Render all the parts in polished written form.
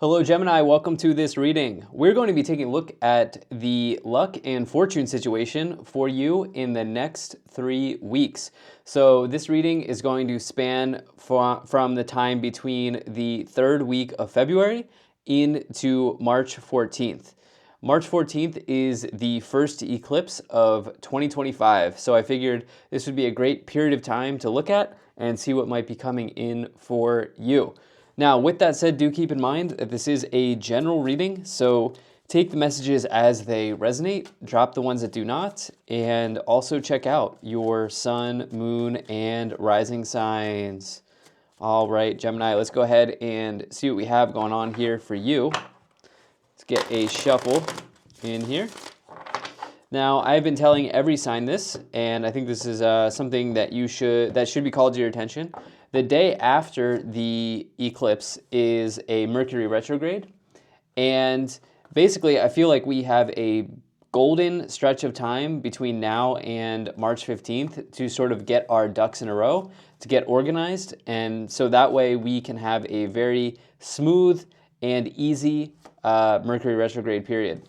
Hello Gemini, welcome to this reading. We're going to be taking a look at the luck and fortune situation for you in the next 3 weeks. So this reading is going to span from the time between the 3rd week of February into March 14th. March 14th is the first eclipse of 2025, so I figured this would be a great period of time to look at and see what might be coming in for you. Now, with that said, do keep in mind that this is a general reading, so take the messages as they resonate, drop the ones that do not, and also check out your sun, moon, and rising signs. All right, Gemini, let's go ahead and see what we have going on here for you. Let's get a shuffle in here. Now, I've been telling every sign this, and I think this is something that should be called to your attention. The day after the eclipse is a Mercury retrograde, and basically I feel like we have a golden stretch of time between now and March 15th to sort of get our ducks in a row, to get organized, and so that way we can have a very smooth and easy Mercury retrograde period.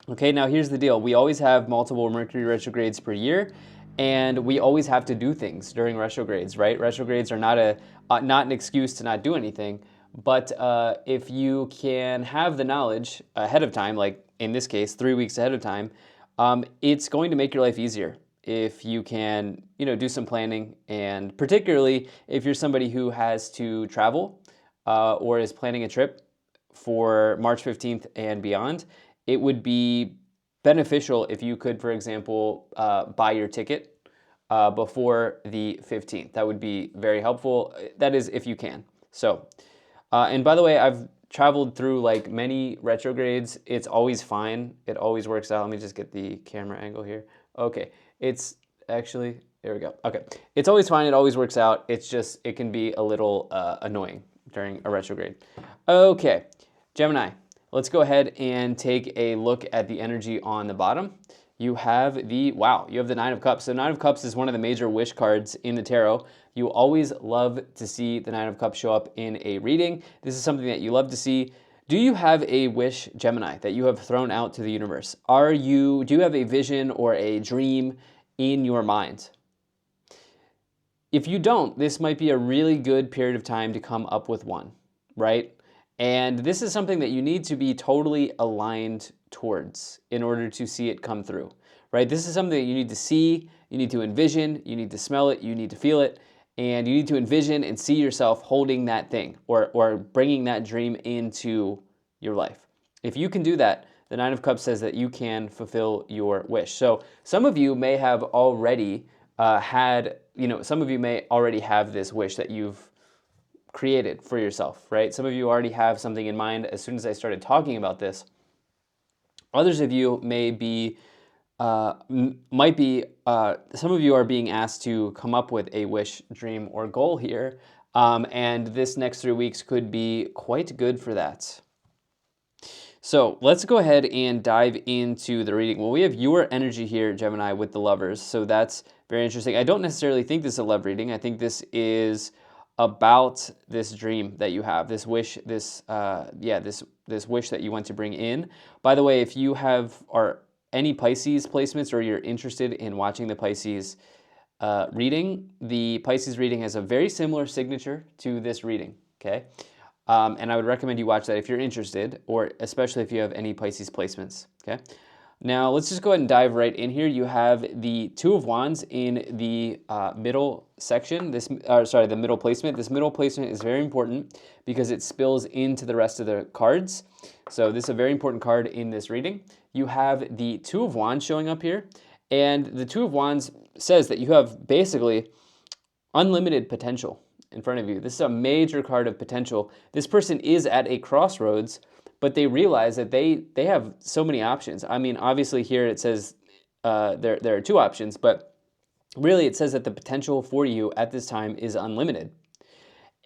Okay, now here's the deal. We always have multiple Mercury retrogrades per year, and we always have to do things during retrogrades, right? Retrogrades are not an excuse to not do anything, but if you can have the knowledge ahead of time, like in this case, 3 weeks ahead of time, it's going to make your life easier if you can, do some planning, and particularly if you're somebody who has to travel or is planning a trip for March 15th and beyond. It would be beneficial if you could, for example, buy your ticket before the 15th. That would be very helpful. That is, if you can. So, and by the way, I've traveled through like many retrogrades. It's always fine. It always works out. Let me just get the camera angle here. Okay, it's actually, there we go. Okay, it's always fine. It always works out. It's just, it can be a little annoying during a retrograde. Okay, Gemini. Let's go ahead and take a look at the energy on the bottom. You have the Nine of Cups. So Nine of Cups is one of the major wish cards in the tarot. You always love to see the Nine of Cups show up in a reading. This is something that you love to see. Do you have a wish, Gemini, that you have thrown out to the universe? Do you have a vision or a dream in your mind? If you don't, this might be a really good period of time to come up with one, right? And this is something that you need to be totally aligned towards in order to see it come through, right? This is something that you need to see, you need to envision, you need to smell it, you need to feel it, and you need to envision and see yourself holding that thing or bringing that dream into your life. If you can do that, the Nine of Cups says that you can fulfill your wish. So some of you may have already some of you may already have this wish that you've created for yourself, right? Some of you already have something in mind as soon as I started talking about this. Others of you some of you are being asked to come up with a wish, dream, or goal here, and this next 3 weeks could be quite good for that. So let's go ahead and dive into the reading. Well, we have your energy here, Gemini, with the Lovers, so that's very interesting. I don't necessarily think this is a love reading. I think this is about this dream that you have, this wish, this wish that you want to bring in. By the way, if you are any Pisces placements or you're interested in watching the Pisces reading, the Pisces reading has a very similar signature to this reading, okay? And I would recommend you watch that if you're interested, or especially if you have any Pisces placements, okay? Now, let's just go ahead and dive right in here. You have the Two of Wands in the middle section, the middle placement. This middle placement is very important because it spills into the rest of the cards. So this is a very important card in this reading. You have the Two of Wands showing up here, and the Two of Wands says that you have basically unlimited potential in front of you. This is a major card of potential. This person is at a crossroads, but they realize that they have so many options. I mean, obviously here it says there are 2 options, but really it says that the potential for you at this time is unlimited.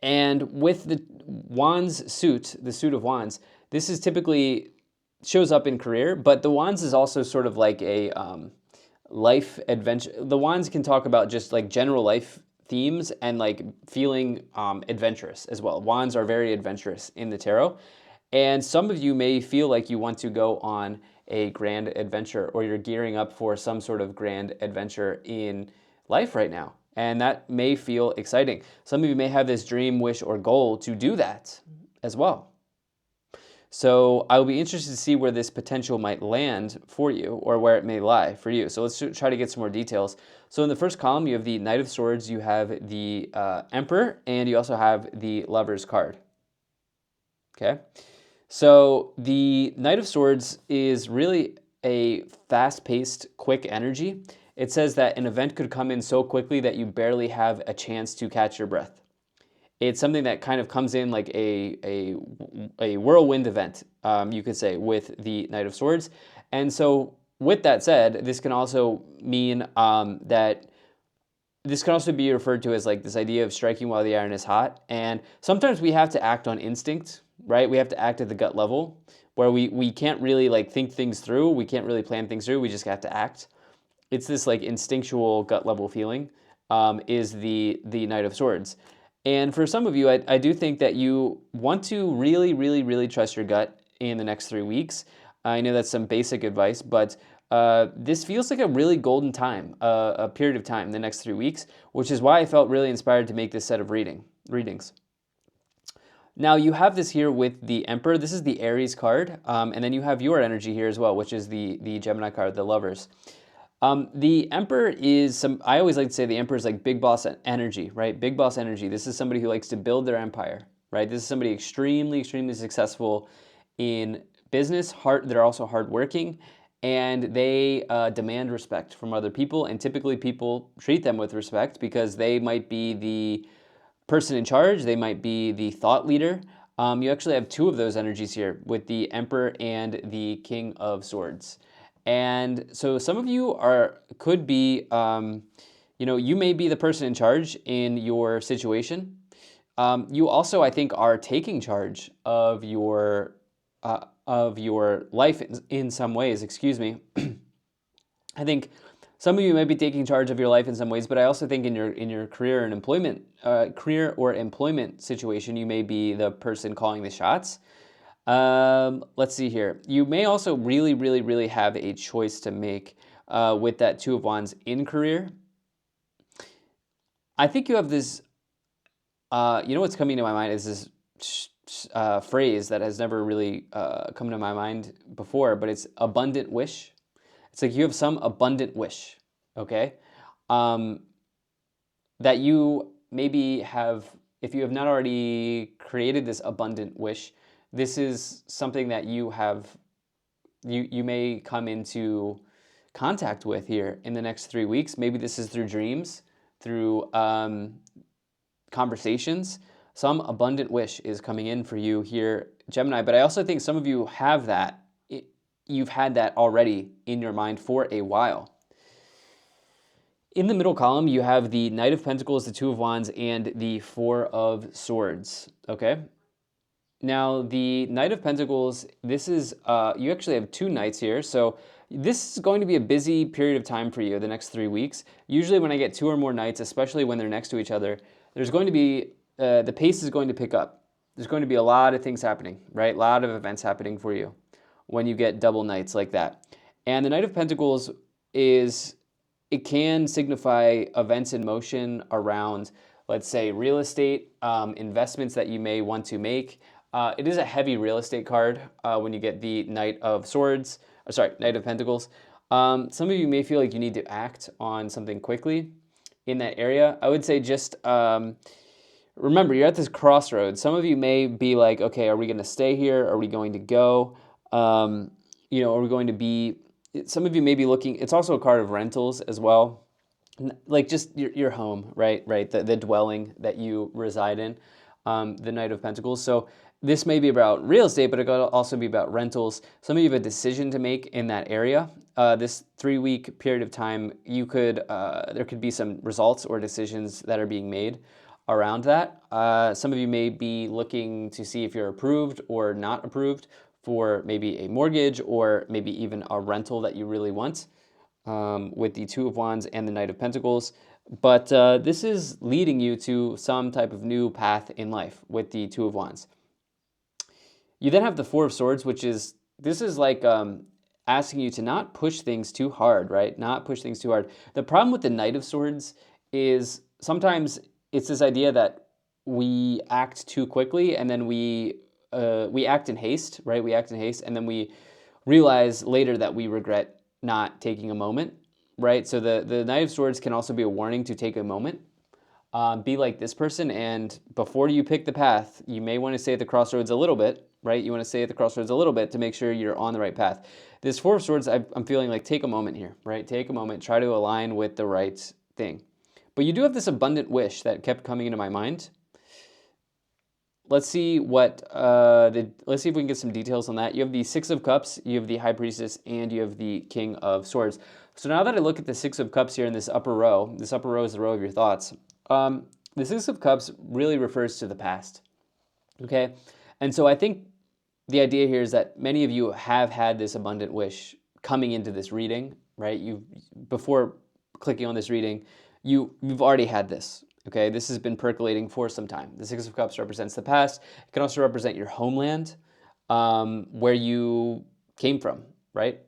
And with the Wands suit, the suit of Wands, this is typically shows up in career, but the Wands is also sort of like a life adventure. The Wands can talk about just like general life themes and like feeling adventurous as well. Wands are very adventurous in the tarot. And some of you may feel like you want to go on a grand adventure, or you're gearing up for some sort of grand adventure in life right now. And that may feel exciting. Some of you may have this dream, wish, or goal to do that as well. So I'll be interested to see where this potential might land for you, or where it may lie for you. So let's try to get some more details. So in the first column, you have the Knight of Swords, you have the Emperor, and you also have the Lover's card. Okay. So the Knight of Swords is really a fast-paced, quick energy. It says that an event could come in so quickly that you barely have a chance to catch your breath. It's something that kind of comes in like a whirlwind event, you could say, with the Knight of Swords. And so with that said, this can also mean that this can also be referred to as like this idea of striking while the iron is hot. And sometimes we have to act on instinct, right? We have to act at the gut level, where we can't really like think things through. We can't really plan things through. We just have to act. It's this like instinctual gut level feeling is the Knight of Swords. And for some of you, I do think that you want to really, really, really trust your gut in the next 3 weeks. I know that's some basic advice, but this feels like a really golden time, a period of time, the next 3 weeks, which is why I felt really inspired to make this set of readings. Now you have this here with the Emperor. This is the Aries card, and then you have your energy here as well, which is the Gemini card, the Lovers. The Emperor is I always like to say the Emperor is like big boss energy, right? Big boss energy. This is somebody who likes to build their empire, right? This is somebody extremely, extremely successful in business. They're also hardworking, and they demand respect from other people. And typically people treat them with respect because they might be the person in charge. They might be the thought leader. You actually have two of those energies here with the Emperor and the King of Swords. And so some of you could be, you may be the person in charge in your situation. You also, I think, are taking charge of your life in some ways. Excuse me. I think some of you might be taking charge of your life in some ways, but I also think in your career and employment situation, you may be the person calling the shots. Let's see here. You may also really, really, really have a choice to make with that Two of Wands in career. I think you have this, what's coming to my mind is this phrase that has never really come to my mind before, but it's abundant wish. It's like you have some abundant wish, okay? That you maybe have, if you have not already created this abundant wish, this is something that you may come into contact with here in the next 3 weeks. Maybe this is through dreams, through conversations. Some abundant wish is coming in for you here, Gemini. But I also think some of you have that. You've had that already in your mind for a while. In the middle column, you have the Knight of Pentacles, the Two of Wands, and the Four of Swords, okay? Now, the Knight of Pentacles, this is, you actually have two knights here, so this is going to be a busy period of time for you the next 3 weeks. Usually when I get two or more knights, especially when they're next to each other, there's going to be, the pace is going to pick up. There's going to be a lot of things happening, right? A lot of events happening for you when you get double knights like that. And the Knight of Pentacles it can signify events in motion around, let's say, real estate, investments that you may want to make. It is a heavy real estate card when you get the Knight of Pentacles. Some of you may feel like you need to act on something quickly in that area. I would say just remember, you're at this crossroads. Some of you may be like, okay, are we going to stay here? Are we going to go? Are we going to be... Some of you may be looking... It's also a card of rentals as well. Like just your home, right? The dwelling that you reside in, the Knight of Pentacles. So this may be about real estate, but it could also be about rentals. Some of you have a decision to make in that area. This 3-week period of time, there could be some results or decisions that are being made around that. Some of you may be looking to see if you're approved or not approved for maybe a mortgage or maybe even a rental that you really want with the Two of Wands and the Knight of Pentacles. But this is leading you to some type of new path in life with the Two of Wands. You then have the Four of Swords, which is, this is like asking you to not push things too hard, right? Not push things too hard. The problem with the Knight of Swords is sometimes it's this idea that we act too quickly, and then we act in haste, right? We act in haste, and then we realize later that we regret not taking a moment, right? So the Knight of Swords can also be a warning to take a moment. Be like this person, and before you pick the path, you may want to stay at the crossroads a little bit, right? You want to stay at the crossroads a little bit to make sure you're on the right path. This Four of Swords, I'm feeling like take a moment here, right? Take a moment, try to align with the right thing. But you do have this abundant wish that kept coming into my mind. Let's see what let's see if we can get some details on that. You have the Six of Cups, you have the High Priestess, and you have the King of Swords. So now that I look at the Six of Cups here in this upper row is the row of your thoughts. The Six of Cups really refers to the past. Okay, and so I think the idea here is that many of you have had this abundant wish coming into this reading, right? You before clicking on this reading, you've already had this. Okay, this has been percolating for some time. The Six of Cups represents the past. It can also represent your homeland, where you came from, right?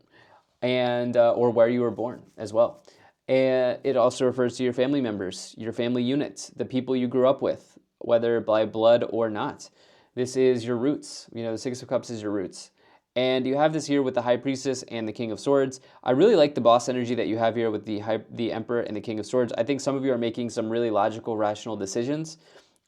And or where you were born as well. And it also refers to your family members, your family units, the people you grew up with, whether by blood or not. This is your roots. You know, the Six of Cups is your roots. And you have this here with the High Priestess and the King of Swords. I really like the boss energy that you have here with the Emperor and the King of Swords. I think some of you are making some really logical, rational decisions.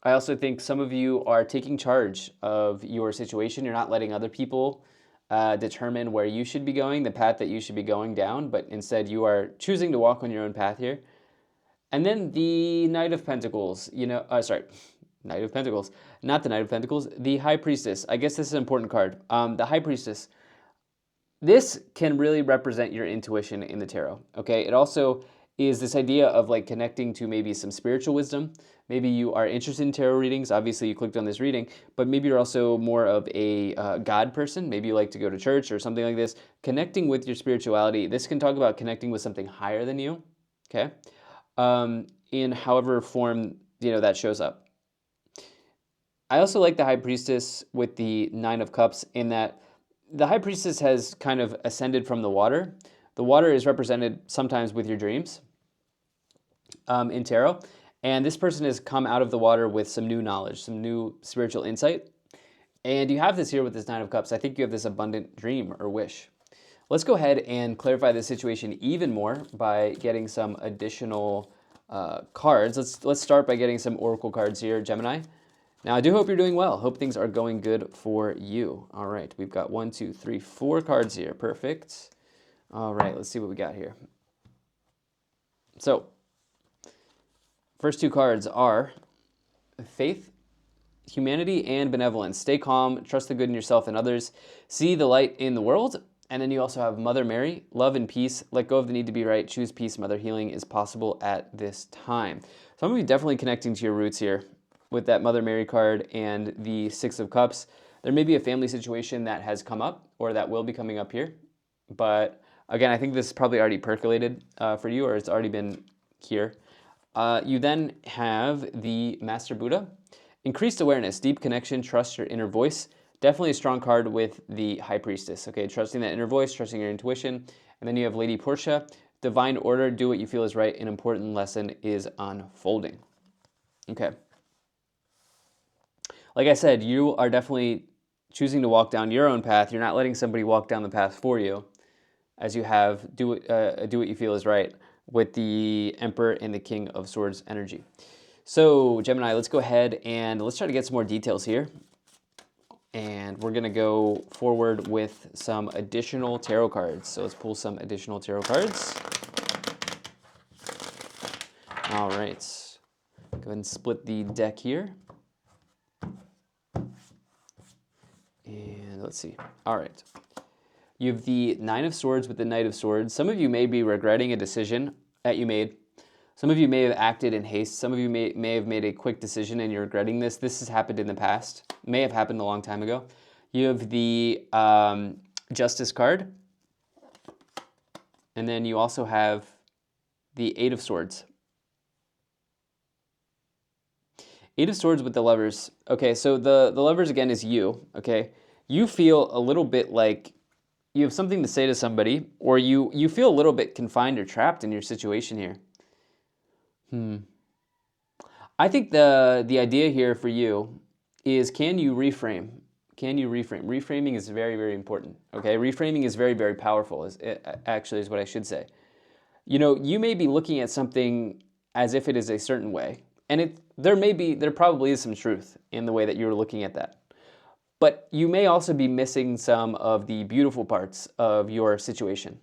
I also think some of you are taking charge of your situation. You're not letting other people determine where you should be going, the path that you should be going down, but instead you are choosing to walk on your own path here. And then the Knight of Pentacles, Knight of Pentacles, not the Knight of Pentacles, the High Priestess. I guess this is an important card. The High Priestess, this can really represent your intuition in the tarot, okay? It also is this idea of like connecting to maybe some spiritual wisdom. Maybe you are interested in tarot readings. Obviously, you clicked on this reading, but maybe you're also more of a God person. Maybe you like to go to church or something like this. Connecting with your spirituality. This can talk about connecting with something higher than you, okay? In however form, that shows up. I also like the High Priestess with the Nine of Cups in that the High Priestess has kind of ascended from the water. The water is represented sometimes with your dreams in tarot. And this person has come out of the water with some new knowledge, some new spiritual insight. And you have this here with this Nine of Cups. I think you have this abundant dream or wish. Let's go ahead and clarify the situation even more by getting some additional cards. Let's start by getting some oracle cards here, Gemini. Now, I do hope you're doing well. Hope things are going good for you. All right, we've got 1, 2, 3, 4 cards here. Perfect. All right, let's see what we got here. So, first two cards are Faith, Humanity, and Benevolence. Stay calm, trust the good in yourself and others, see the light in the world. And then you also have Mother Mary, love and peace, let go of the need to be right, choose peace, Mother, healing is possible at this time. So I'm going to be definitely connecting to your roots here with that Mother Mary card and the Six of Cups. There may be a family situation that has come up or that will be coming up here. But again, I think this is probably already percolated for you, or it's already been here. You then have the Master Buddha. Increased awareness, deep connection, trust your inner voice. Definitely a strong card with the High Priestess. Okay, trusting that inner voice, trusting your intuition. And then you have Lady Portia. Divine order, do what you feel is right. An important lesson is unfolding. Okay. Like I said, you are definitely choosing to walk down your own path. You're not letting somebody walk down the path for you, as you have do what you feel is right with the Emperor and the King of Swords energy. So Gemini, let's go ahead and let's try to get some more details here. And we're going to go forward with some additional tarot cards. So let's pull some additional tarot cards. All right. Go ahead and split the deck here. And let's see. All right. You have the Nine of Swords with the Knight of Swords. Some of you may be regretting a decision that you made. Some of you may have acted in haste. Some of you may have made a quick decision and you're regretting this. This has happened in the past. It may have happened a long time ago. You have the Justice card. And then you also have the Eight of Swords. Eight of Swords with the Lovers. Okay, so the Lovers again is you, okay? You feel a little bit like you have something to say to somebody, or you feel a little bit confined or trapped in your situation here. I think the idea here for you is, can you reframe? Can you reframe? Reframing is very, very important, okay? Reframing is very, very powerful, actually is what I should say. You know, you may be looking at something as if it is a certain way, and there probably is some truth in the way that you're looking at that. But you may also be missing some of the beautiful parts of your situation.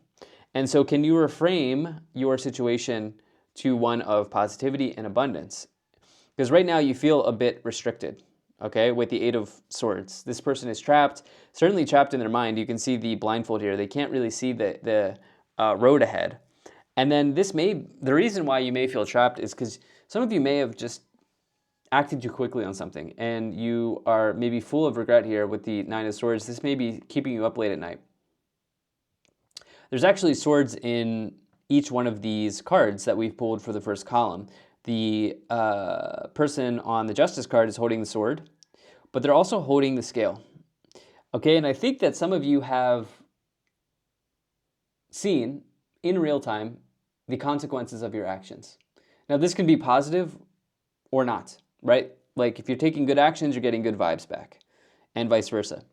And so can you reframe your situation to one of positivity and abundance? Because right now you feel a bit restricted, okay, with the Eight of Swords. This person is trapped, certainly trapped in their mind. You can see the blindfold here. They can't really see the road ahead. And then the reason why you may feel trapped is because some of you may have just acted too quickly on something, and you are maybe full of regret here with the Nine of Swords. This may be keeping you up late at night. There's actually swords in each one of these cards that we've pulled for the first column. The person on the Justice card is holding the sword, but they're also holding the scale. Okay, and I think that some of you have seen in real time the consequences of your actions. Now, this can be positive or not, right? Like if you're taking good actions, you're getting good vibes back, and vice versa.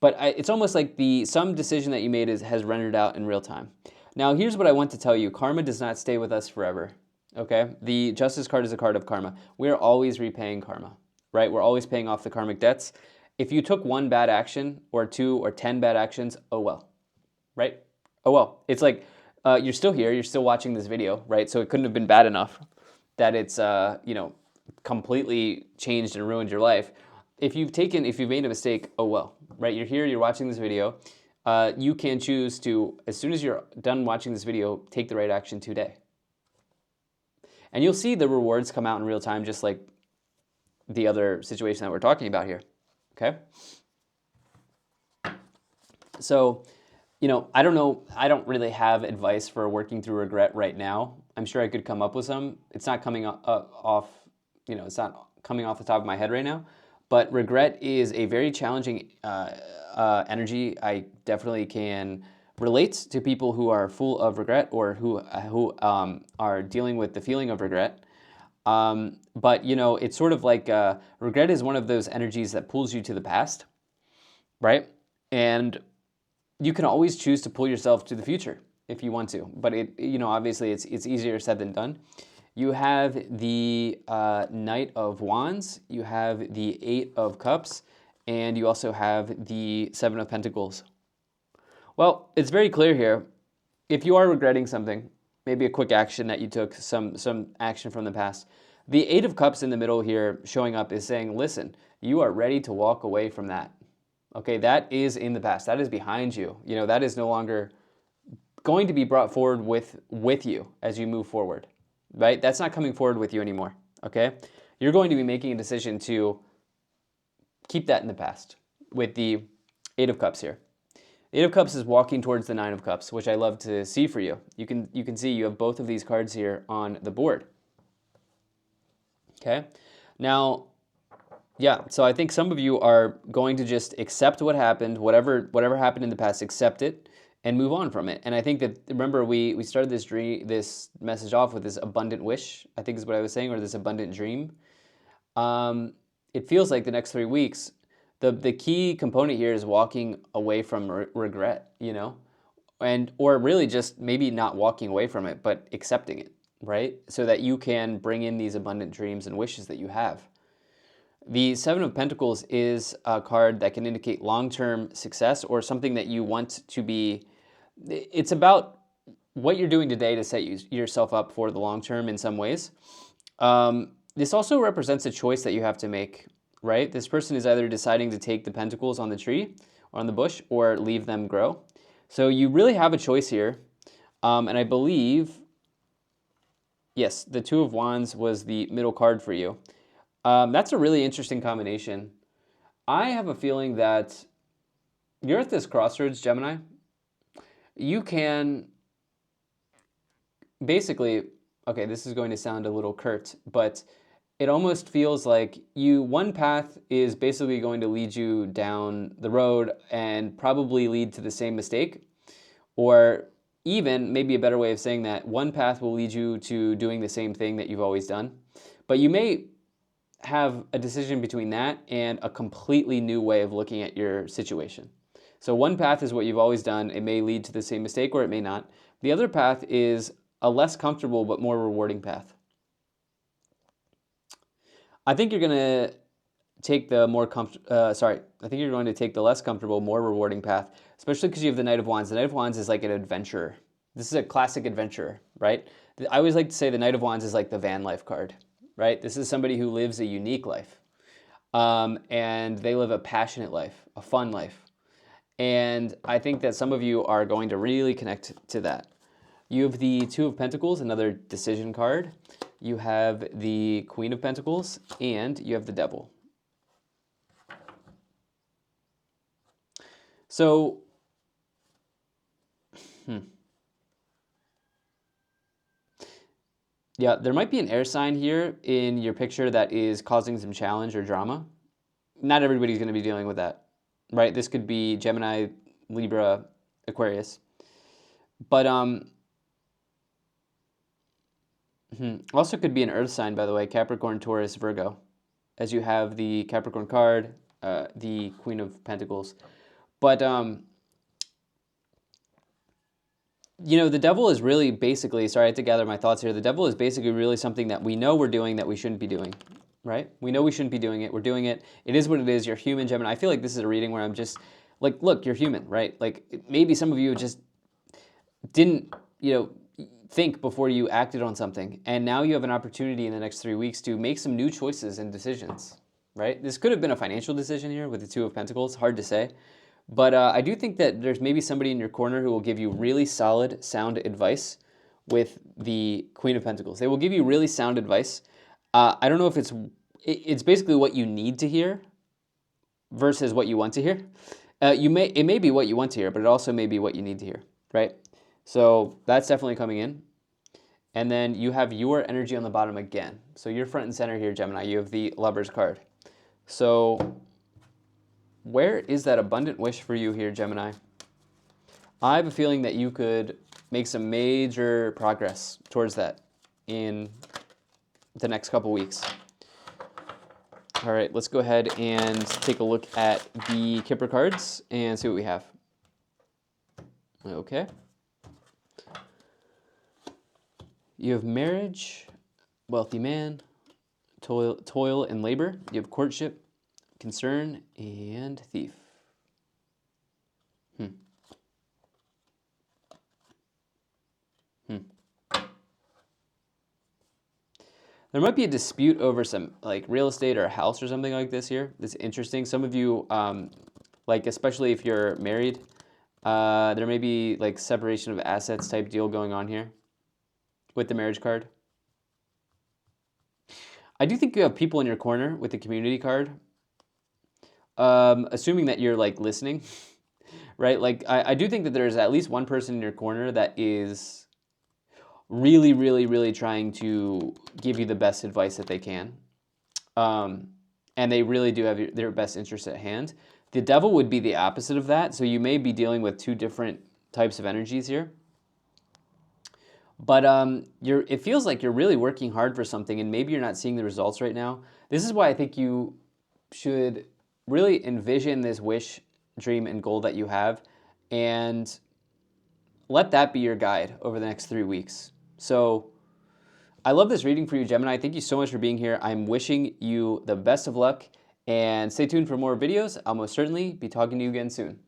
But it's almost like some decision that you made has rendered out in real time. Now, here's what I want to tell you. Karma does not stay with us forever, okay? The Justice card is a card of karma. We're always repaying karma, right? We're always paying off the karmic debts. If you took one bad action or 2 or 10 bad actions, oh well, right? Oh well. It's like you're still here. You're still watching this video, right? So it couldn't have been bad enough that it's, completely changed and ruined your life. If you've made a mistake, oh well, right? You're here, you're watching this video. You can choose to, as soon as you're done watching this video, take the right action today. And you'll see the rewards come out in real time, just like the other situation that we're talking about here, okay? So, I don't know, I don't really have advice for working through regret right now. I'm sure I could come up with some. It's not coming off, it's not coming off the top of my head right now. But regret is a very challenging energy. I definitely can relate to people who are full of regret or who are dealing with the feeling of regret. But, it's sort of like regret is one of those energies that pulls you to the past, right? And you can always choose to pull yourself to the future if you want to. But, obviously it's easier said than done. You have the Knight of Wands, you have the Eight of Cups, and you also have the Seven of Pentacles. Well, it's very clear here. If you are regretting something, maybe a quick action that you took, some action from the past, the Eight of Cups in the middle here showing up is saying, listen, you are ready to walk away from that. Okay, that is in the past. That is behind you. That is no longer going to be brought forward with you as you move forward. Right? That's not coming forward with you anymore, okay? You're going to be making a decision to keep that in the past with the Eight of Cups here. The Eight of Cups is walking towards the Nine of Cups, which I love to see for you. You can see you have both of these cards here on the board. Okay? Now, yeah, so I think some of you are going to just accept what happened, whatever happened in the past, accept it, and move on from it. And I think that, remember, we started this message off with this abundant wish, I think is what I was saying, or this abundant dream. It feels like the next 3 weeks, the key component here is walking away from regret, or really just maybe not walking away from it, but accepting it, right? So that you can bring in these abundant dreams and wishes that you have. The Seven of Pentacles is a card that can indicate long-term success or something that you want to be. It's about what you're doing today to set yourself up for the long term in some ways. This also represents a choice that you have to make, right? This person is either deciding to take the pentacles on the tree or on the bush or leave them grow. So you really have a choice here. And I believe, yes, the Two of Wands was the middle card for you. That's a really interesting combination. I have a feeling that you're at this crossroads, Gemini. You can basically, okay, this is going to sound a little curt, but it almost feels like one path is basically going to lead you down the road and probably lead to the same mistake. Or even, maybe a better way of saying that, one path will lead you to doing the same thing that you've always done. But you may have a decision between that and a completely new way of looking at your situation. So one path is what you've always done. It may lead to the same mistake or it may not. The other path is a less comfortable but more rewarding path. I think you're going to take the I think you're going to take the less comfortable, more rewarding path, especially because you have the Knight of Wands. The Knight of Wands is like an adventurer. This is a classic adventurer, right? I always like to say the Knight of Wands is like the van life card, right? This is somebody who lives a unique life, and they live a passionate life, a fun life. And I think that some of you are going to really connect to that. You have the Two of Pentacles, another decision card. You have the Queen of Pentacles, and you have the Devil. So, yeah, there might be an air sign here in your picture that is causing some challenge or drama. Not everybody's going to be dealing with that, right? This could be Gemini, Libra, Aquarius. But also could be an earth sign, by the way, Capricorn, Taurus, Virgo, as you have the Capricorn card, the Queen of Pentacles. But, you know, the devil is really basically, sorry, I have to gather my thoughts here. The devil is basically really something that we know we're doing that we shouldn't be doing, right? We know we shouldn't be doing it. We're doing it. It is what it is. You're human, Gemini. I feel like this is a reading where I'm just like, look, you're human, right? Like maybe some of you just didn't, think before you acted on something. And now you have an opportunity in the next 3 weeks to make some new choices and decisions, right? This could have been a financial decision here with the Two of Pentacles. Hard to say. But I do think that there's maybe somebody in your corner who will give you really solid, sound advice with the Queen of Pentacles. They will give you really sound advice. I don't know if it's basically what you need to hear versus what you want to hear. It may be what you want to hear, but it also may be what you need to hear, right? So that's definitely coming in. And then you have your energy on the bottom again. So you're front and center here, Gemini. You have the Lovers card. So where is that abundant wish for you here, Gemini? I have a feeling that you could make some major progress towards that in the next couple weeks. All right, let's go ahead and take a look at the Kipper cards and see what we have. Okay. You have marriage, wealthy man, toil and labor. You have courtship, concern, and thief. There might be a dispute over some like real estate or a house or something like this here. It's interesting. Some of you, like especially if you're married, there may be like separation of assets type deal going on here with the marriage card. I do think you have people in your corner with the community card. Assuming that you're like listening, right? Like I do think that there's at least one person in your corner that is really, really, really trying to give you the best advice that they can. And they really do have their best interest at hand. The devil would be the opposite of that. So you may be dealing with two different types of energies here. But it feels like you're really working hard for something and maybe you're not seeing the results right now. This is why I think you should really envision this wish, dream, and goal that you have and let that be your guide over the next 3 weeks. So I love this reading for you, Gemini. Thank you so much for being here. I'm wishing you the best of luck and stay tuned for more videos. I'll most certainly be talking to you again soon.